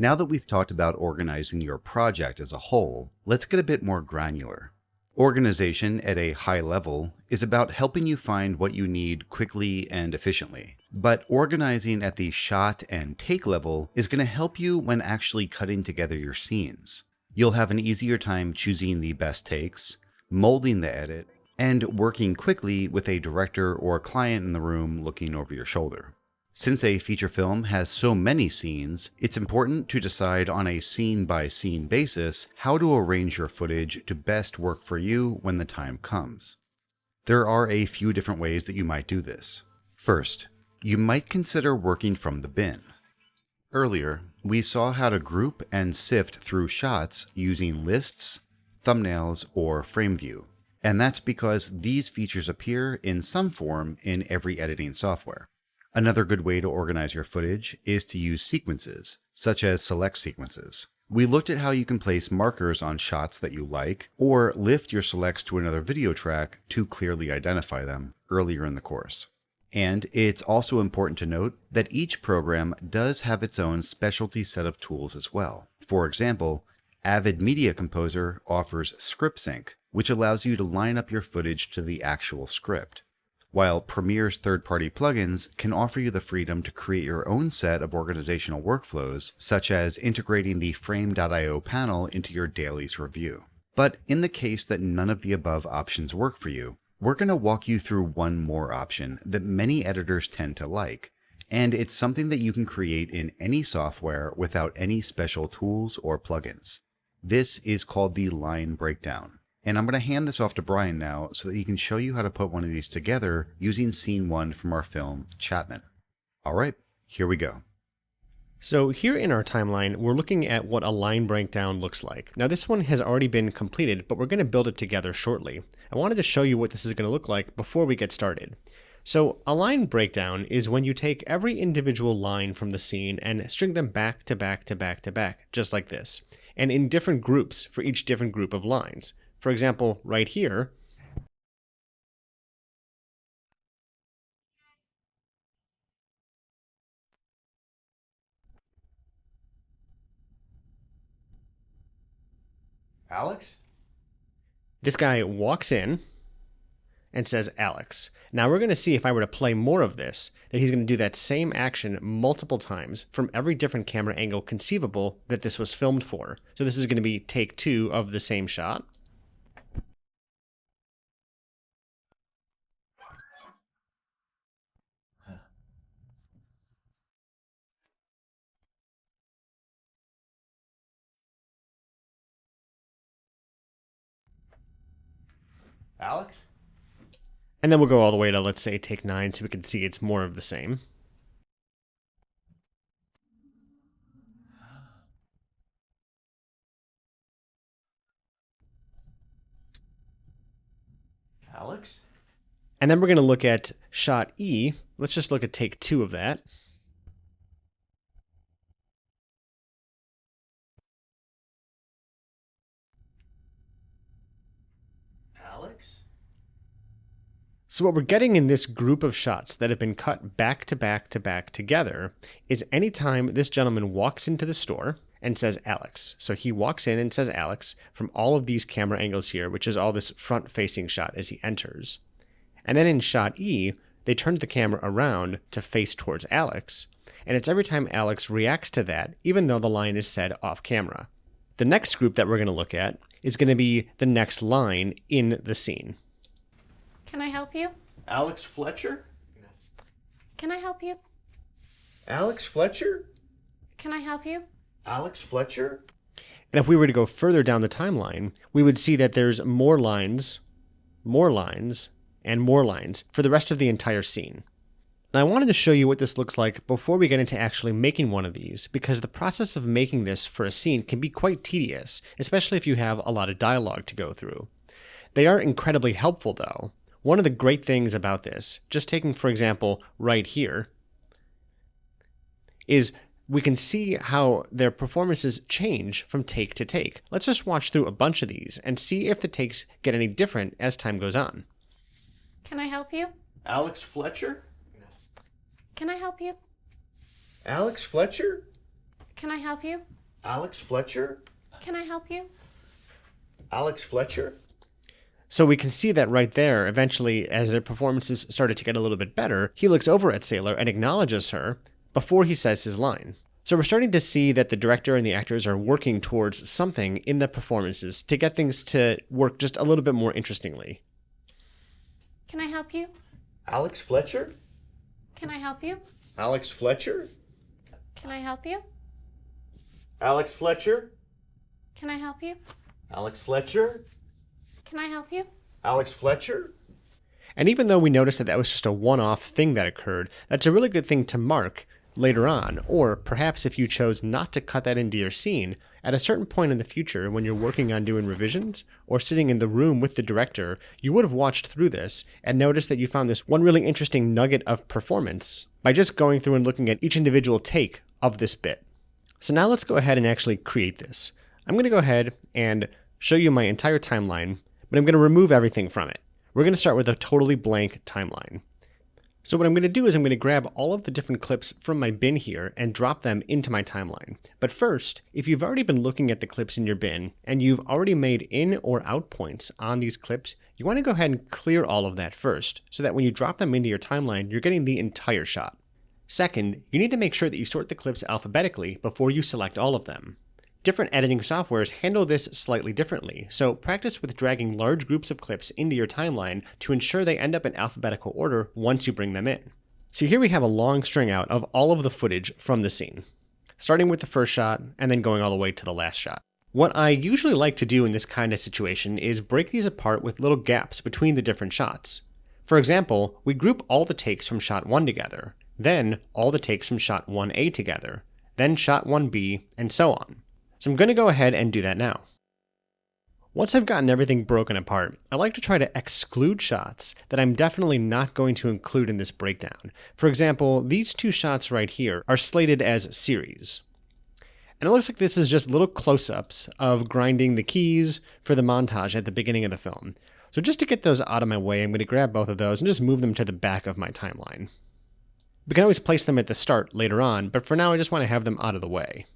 Now that we've talked about organizing your project as a whole, let's get a bit more granular. Organization at a high level is about helping you find what you need quickly and efficiently. But organizing at the shot and take level is going to help you when actually cutting together your scenes. You'll have an easier time choosing the best takes, molding the edit, and working quickly with a director or client in the room looking over your shoulder. Since a feature film has so many scenes, it's important to decide on a scene-by-scene basis how to arrange your footage to best work for you when the time comes. There are a few different ways that you might do this. First, you might consider working from the bin. Earlier, we saw how to group and sift through shots using lists, thumbnails, or frame view. And that's because these features appear in some form in every editing software. Another good way to organize your footage is to use sequences, such as select sequences. We looked at how you can place markers on shots that you like, or lift your selects to another video track to clearly identify them earlier in the course. And it's also important to note that each program does have its own specialty set of tools as well. For example, Avid Media Composer offers Script Sync, which allows you to line up your footage to the actual script, while Premiere's third-party plugins can offer you the freedom to create your own set of organizational workflows, such as integrating the Frame.io panel into your dailies review. But in the case that none of the above options work for you, we're going to walk you through one more option that many editors tend to like, and it's something that you can create in any software without any special tools or plugins. This is called the line breakdown. And I'm going to hand this off to Brian now so that he can show you how to put one of these together using scene 1 from our film, Chapman. All right, here we go. So here in our timeline, we're looking at what a line breakdown looks like. Now this one has already been completed, but we're going to build it together shortly. I wanted to show you what this is going to look like before we get started. So a line breakdown is when you take every individual line from the scene and string them back to back to back to back, just like this, and in different groups for each different group of lines. For example, right here, Alex? this guy walks in and says Alex. Now we're going to see if I were to play more of this, that he's going to do that same action multiple times from every different camera angle conceivable that this was filmed for. So this is going to be take 2 of the same shot. Alex? And then we'll go all the way to, let's say, take 9 so we can see it's more of the same. Alex? And then we're going to look at shot E. Let's just look at take 2 of that. Alex? So what we're getting in this group of shots that have been cut back to back to back together is anytime this gentleman walks into the store and says Alex. So he walks in and says Alex from all of these camera angles here, which is all this front-facing shot as he enters. And then in shot E, they turned the camera around to face towards Alex, and it's every time Alex reacts to that, even though the line is said off camera. The next group that we're going to look at is going to be the next line in the scene. Can I help you? Alex Fletcher? Can I help you? Alex Fletcher? Can I help you? Alex Fletcher? And if we were to go further down the timeline, we would see that there's more lines, and more lines for the rest of the entire scene. Now I wanted to show you what this looks like before we get into actually making one of these, because the process of making this for a scene can be quite tedious, especially if you have a lot of dialogue to go through. They are incredibly helpful though. One of the great things about this, just taking for example right here, is we can see how their performances change from take to take. Let's just watch through a bunch of these and see if the takes get any different as time goes on. Can I help you? Alex Fletcher? Can I help you? Alex Fletcher? Can I help you? Alex Fletcher? Can I help you? Alex Fletcher? So we can see that right there, eventually, as their performances started to get a little bit better, he looks over at Sailor and acknowledges her before he says his line. So we're starting to see that the director and the actors are working towards something in the performances to get things to work just a little bit more interestingly. Can I help you? Alex Fletcher? Can I help you? Alex Fletcher? Can I help you? Alex Fletcher? Can I help you? Alex Fletcher? Can I help you? Alex Fletcher? And even though we noticed that that was just a one-off thing that occurred, that's a really good thing to mark later on, or perhaps if you chose not to cut that into your scene, at a certain point in the future when you're working on doing revisions or sitting in the room with the director, you would have watched through this and noticed that you found this one really interesting nugget of performance by just going through and looking at each individual take of this bit. So now let's go ahead and actually create this. I'm going to go ahead and show you my entire timeline, but I'm going to remove everything from it. We're going to start with a totally blank timeline. So what I'm going to do is I'm going to grab all of the different clips from my bin here and drop them into my timeline. But first, if you've already been looking at the clips in your bin and you've already made in or out points on these clips, you want to go ahead and clear all of that first so that when you drop them into your timeline, you're getting the entire shot. Second, you need to make sure that you sort the clips alphabetically before you select all of them. Different editing softwares handle this slightly differently, so practice with dragging large groups of clips into your timeline to ensure they end up in alphabetical order once you bring them in. So here we have a long string out of all of the footage from the scene, starting with the first shot and then going all the way to the last shot. What I usually like to do in this kind of situation is break these apart with little gaps between the different shots. For example, we group all the takes from shot 1 together, then all the takes from shot 1A together, then shot 1B, and so on. So I'm going to go ahead and do that now. Once I've gotten everything broken apart, I like to try to exclude shots that I'm definitely not going to include in this breakdown. For example, these two shots right here are slated as series. And it looks like this is just little close-ups of grinding the keys for the montage at the beginning of the film. So just to get those out of my way, I'm going to grab both of those and just move them to the back of my timeline. We can always place them at the start later on, but for now I just want to have them out of the way.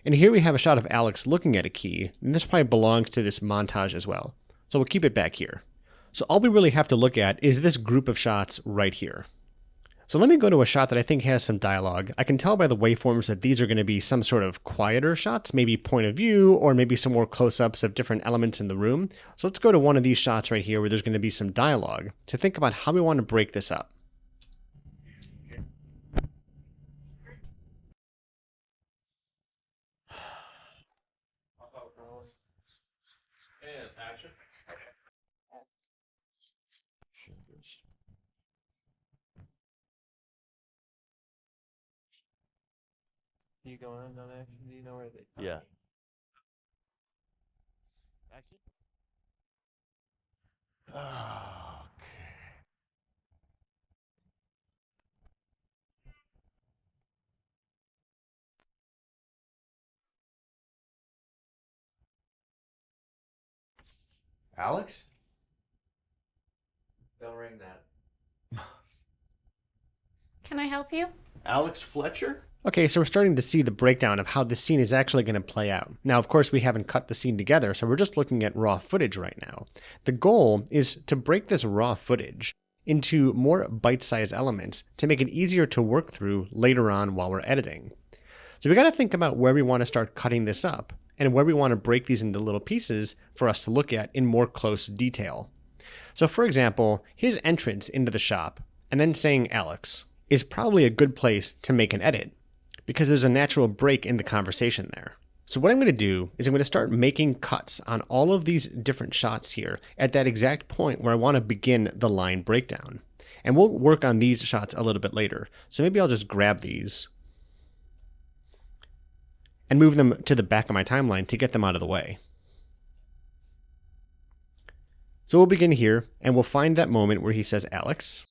And here we have a shot of Alex looking at a key, and this probably belongs to this montage as well. So we'll keep it back here. So all we really have to look at is this group of shots right here. So let me go to a shot that I think has some dialogue. I can tell by the waveforms that these are going to be some sort of quieter shots, maybe point of view, or maybe some more close-ups of different elements in the room. So let's go to one of these shots right here where there's going to be some dialogue to think about how we want to break this up. And action. You going on action? Do you know where they? Yeah. Action. Alex? Don't ring that. Can I help you? Alex Fletcher? Okay, so we're starting to see the breakdown of how this scene is actually going to play out. Now, of course, we haven't cut the scene together, so we're just looking at raw footage right now. The goal is to break this raw footage into more bite-sized elements to make it easier to work through later on while we're editing. So we got to think about where we want to start cutting this up and where we want to break these into little pieces for us to look at in more close detail. So for example, his entrance into the shop and then saying Alex is probably a good place to make an edit because there's a natural break in the conversation there. So what I'm going to do is I'm going to start making cuts on all of these different shots here at that exact point where I want to begin the line breakdown. And we'll work on these shots a little bit later. So maybe I'll just grab these and move them to the back of my timeline to get them out of the way. So we'll begin here and we'll find that moment where he says Alex.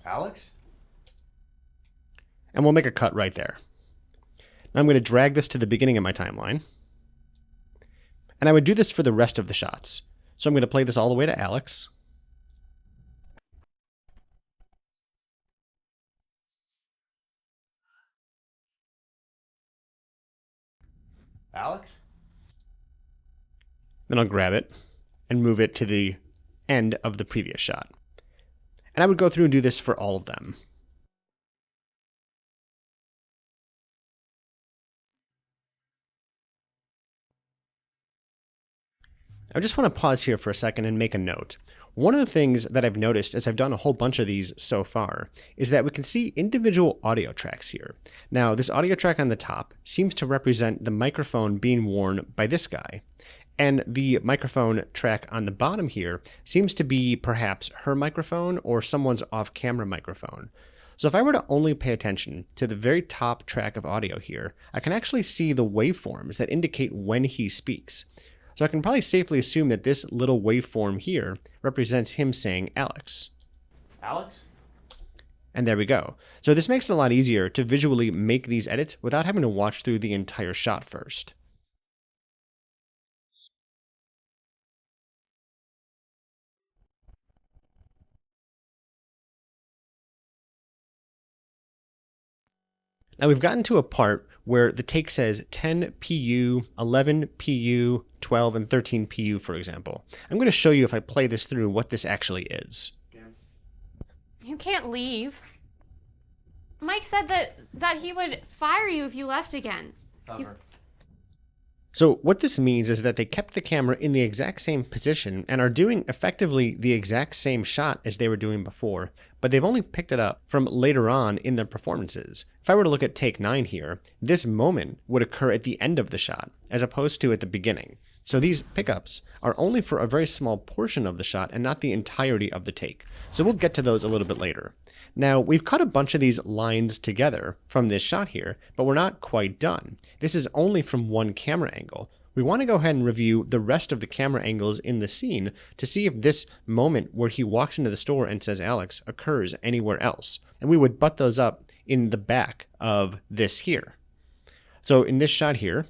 Alex? And we'll make a cut right there. Now I'm going to drag this to the beginning of my timeline. And I would do this for the rest of the shots. So I'm going to play this all the way to Alex. Alex? Then I'll grab it and move it to the end of the previous shot. And I would go through and do this for all of them. I just want to pause here for a second and make a note. One of the things that I've noticed as I've done a whole bunch of these so far is that we can see individual audio tracks here. Now, this audio track on the top seems to represent the microphone being worn by this guy. And the microphone track on the bottom here seems to be perhaps her microphone or someone's off-camera microphone. So if I were to only pay attention to the very top track of audio here, I can actually see the waveforms that indicate when he speaks. So I can probably safely assume that this little waveform here represents him saying Alex. Alex? And there we go. So this makes it a lot easier to visually make these edits without having to watch through the entire shot first. Now we've gotten to a part where the take says 10 PU, 11 PU, 12, and 13 PU, for example. I'm going to show you if I play this through what this actually is. You can't leave. Mike said that he would fire you if you left again. Cover. So what this means is that they kept the camera in the exact same position and are doing effectively the exact same shot as they were doing before, but they've only picked it up from later on in their performances. If I were to look at take 9 here, this moment would occur at the end of the shot, as opposed to at the beginning. So these pickups are only for a very small portion of the shot and not the entirety of the take. So we'll get to those a little bit later. Now, we've cut a bunch of these lines together from this shot here, but we're not quite done. This is only from one camera angle. We want to go ahead and review the rest of the camera angles in the scene to see if this moment where he walks into the store and says Alex occurs anywhere else. And we would butt those up in the back of this here. So in this shot here,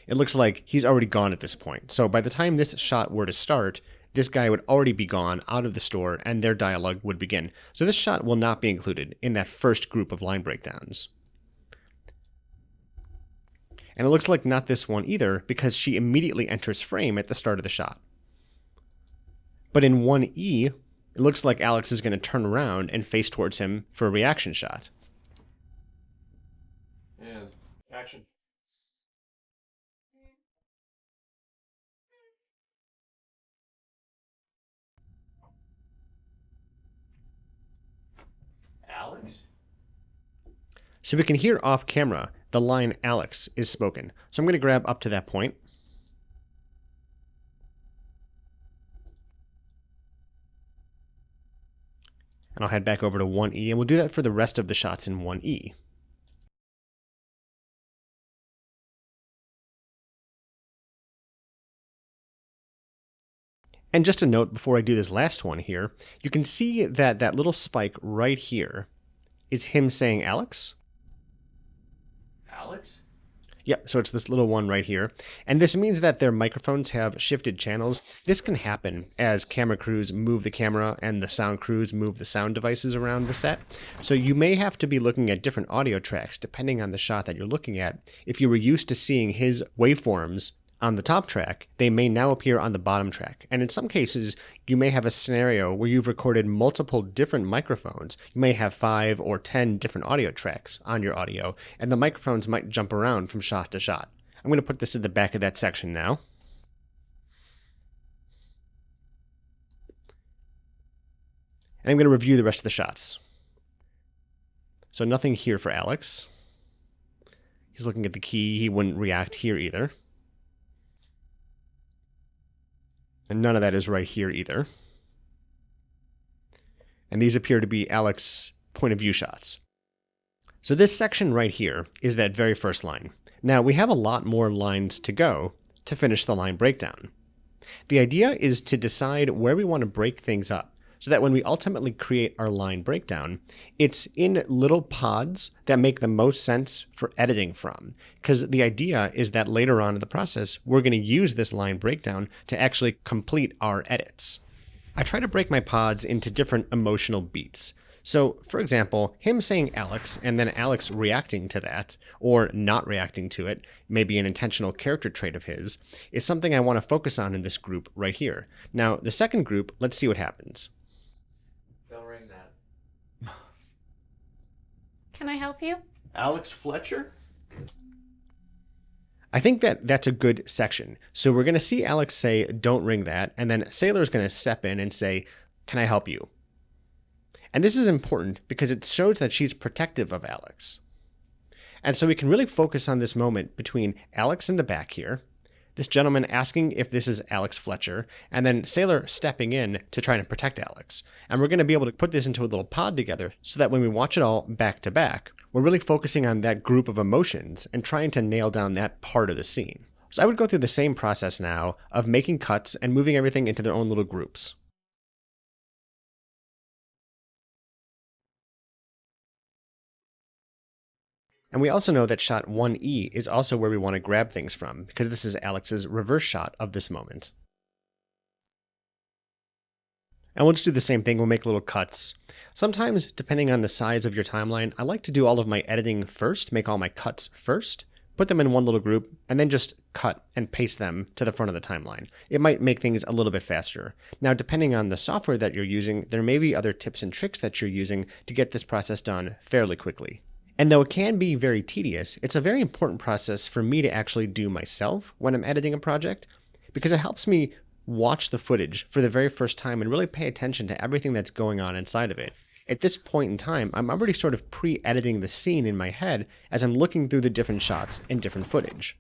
it looks like he's already gone at this point. So by the time this shot were to start, this guy would already be gone out of the store and their dialogue would begin. So this shot will not be included in that first group of line breakdowns. And it looks like not this one either, because she immediately enters frame at the start of the shot. But in 1E, it looks like Alex is going to turn around and face towards him for a reaction shot. And action. Alex? So we can hear off camera the line Alex is spoken. So I'm going to grab up to that point. And I'll head back over to 1E, and we'll do that for the rest of the shots in 1E. And just a note before I do this last one here, you can see that that little spike right here is him saying Alex. Alex? Yep, so it's this little one right here. And this means that their microphones have shifted channels. This can happen as camera crews move the camera and the sound crews move the sound devices around the set. So you may have to be looking at different audio tracks depending on the shot that you're looking at. If you were used to seeing his waveforms on the top track, they may now appear on the bottom track. And in some cases, you may have a scenario where you've recorded multiple different microphones. You may have 5 or 10 different audio tracks on your audio, and the microphones might jump around from shot to shot. I'm going to put this at the back of that section now. And I'm going to review the rest of the shots. So nothing here for Alex. He's looking at the key. He wouldn't react here either. And none of that is right here either. And these appear to be Alex's point of view shots. So this section right here is that very first line. Now we have a lot more lines to go to finish the line breakdown. The idea is to decide where we want to break things up, so that when we ultimately create our line breakdown, it's in little pods that make the most sense for editing from. Because the idea is that later on in the process, we're going to use this line breakdown to actually complete our edits. I try to break my pods into different emotional beats. So, for example, him saying Alex and then Alex reacting to that, or not reacting to it, maybe an intentional character trait of his, is something I want to focus on in this group right here. Now, the second group, let's see what happens. Don't ring that. Can I help you? Alex Fletcher? I think that that's a good section. So we're going to see Alex say, don't ring that, and then Sailor's going to step in and say, can I help you? And this is important because it shows that she's protective of Alex. And so we can really focus on this moment between Alex in the back here, this gentleman asking if this is Alex Fletcher, and then Sailor stepping in to try to protect Alex. And we're going to be able to put this into a little pod together so that when we watch it all back to back, we're really focusing on that group of emotions and trying to nail down that part of the scene. So I would go through the same process now of making cuts and moving everything into their own little groups. And we also know that shot 1E is also where we want to grab things from, because this is Alex's reverse shot of this moment. And we'll just do the same thing, we'll make little cuts. Sometimes, depending on the size of your timeline, I like to do all of my editing first, make all my cuts first, put them in one little group, and then just cut and paste them to the front of the timeline. It might make things a little bit faster. Now, depending on the software that you're using, there may be other tips and tricks that you're using to get this process done fairly quickly. And though it can be very tedious, it's a very important process for me to actually do myself when I'm editing a project, because it helps me watch the footage for the very first time and really pay attention to everything that's going on inside of it. At this point in time, I'm already sort of pre-editing the scene in my head as I'm looking through the different shots and different footage.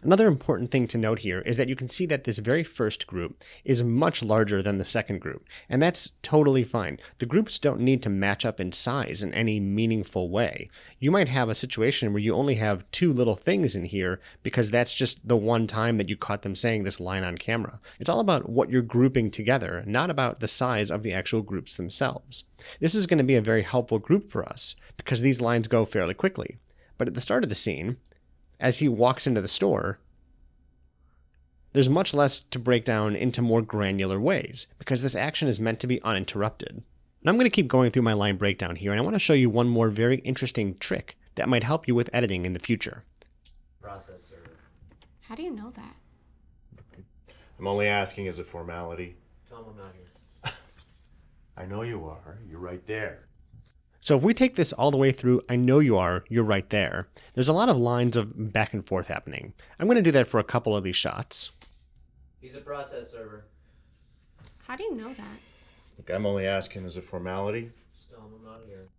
Another important thing to note here is that you can see that this very first group is much larger than the second group, and that's totally fine. The groups don't need to match up in size in any meaningful way. You might have a situation where you only have two little things in here because that's just the one time that you caught them saying this line on camera. It's all about what you're grouping together, not about the size of the actual groups themselves. This is going to be a very helpful group for us because these lines go fairly quickly. But at the start of the scene, as he walks into the store, there's much less to break down into more granular ways, because this action is meant to be uninterrupted. And I'm going to keep going through my line breakdown here, and I want to show you one more very interesting trick that might help you with editing in the future. Processor. How do you know that? I'm only asking as a formality. Tell him I'm not here. I know you are. You're right there. So if we take this all the way through, I know you are, you're right there, there's a lot of lines of back and forth happening. I'm going to do that for a couple of these shots. He's a process server. How do you know that? Look, I'm only asking as a formality. Just tell him I'm not here.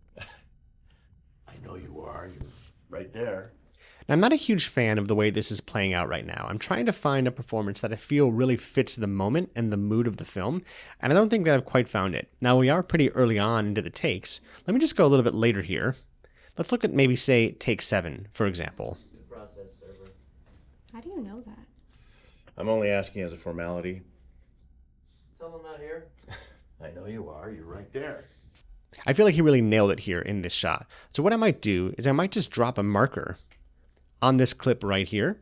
I know you are. You're right there. Now, I'm not a huge fan of the way this is playing out right now. I'm trying to find a performance that I feel really fits the moment and the mood of the film, and I don't think that I've quite found it. Now, we are pretty early on into the takes. Let me just go a little bit later here. Let's look at maybe, say, take 7, for example. The process server. How do you know that? I'm only asking as a formality. Tell him I'm not here. I know you are. You're right there. I feel like he really nailed it here in this shot. So what I might do is I might just drop a marker on this clip right here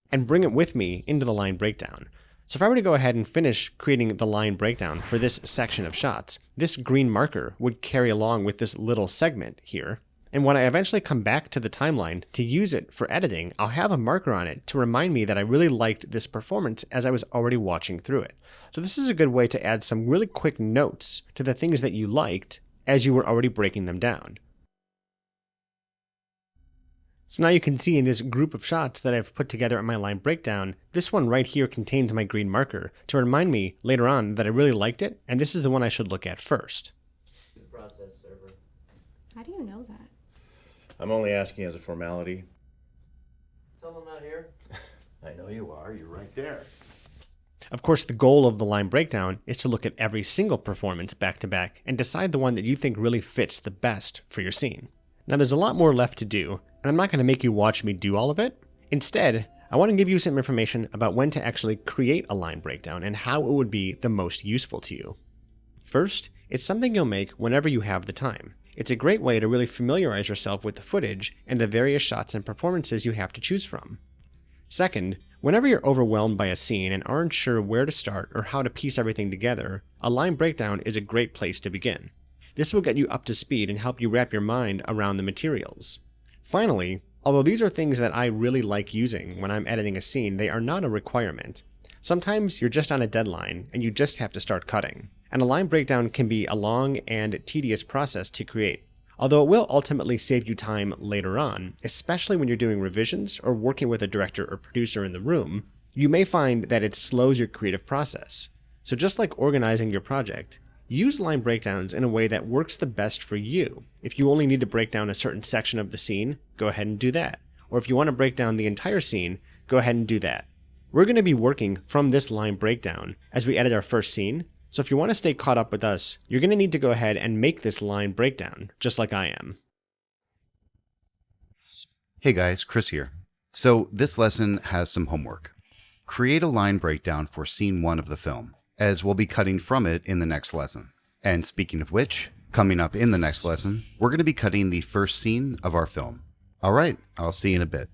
and bring it with me into the line breakdown. So if I were to go ahead and finish creating the line breakdown for this section of shots, this green marker would carry along with this little segment here. And when I eventually come back to the timeline to use it for editing, I'll have a marker on it to remind me that I really liked this performance as I was already watching through it. So this is a good way to add some really quick notes to the things that you liked as you were already breaking them down. So now you can see in this group of shots that I've put together in my line breakdown, this one right here contains my green marker to remind me later on that I really liked it, and this is the one I should look at first. The process server. How do you know that? I'm only asking as a formality. Tell him I'm not here. I know you are. You're right there. Of course, the goal of the line breakdown is to look at every single performance back to back and decide the one that you think really fits the best for your scene. Now there's a lot more left to do, and I'm not going to make you watch me do all of it. Instead, I want to give you some information about when to actually create a line breakdown and how it would be the most useful to you. First, it's something you'll make whenever you have the time. It's a great way to really familiarize yourself with the footage and the various shots and performances you have to choose from. Second, whenever you're overwhelmed by a scene and aren't sure where to start or how to piece everything together, a line breakdown is a great place to begin. This will get you up to speed and help you wrap your mind around the materials. Finally, although these are things that I really like using when I'm editing a scene, they are not a requirement. Sometimes you're just on a deadline and you just have to start cutting, and a line breakdown can be a long and tedious process to create. Although it will ultimately save you time later on, especially when you're doing revisions or working with a director or producer in the room, you may find that it slows your creative process. So just like organizing your project, use line breakdowns in a way that works the best for you. If you only need to break down a certain section of the scene, go ahead and do that. Or if you want to break down the entire scene, go ahead and do that. We're going to be working from this line breakdown as we edit our first scene, so if you want to stay caught up with us, you're going to need to go ahead and make this line breakdown, just like I am. Hey guys, Chris here. So this lesson has some homework. Create a line breakdown for scene 1 of the film, as we'll be cutting from it in the next lesson. And speaking of which, coming up in the next lesson, we're going to be cutting the first scene of our film. Alright, I'll see you in a bit.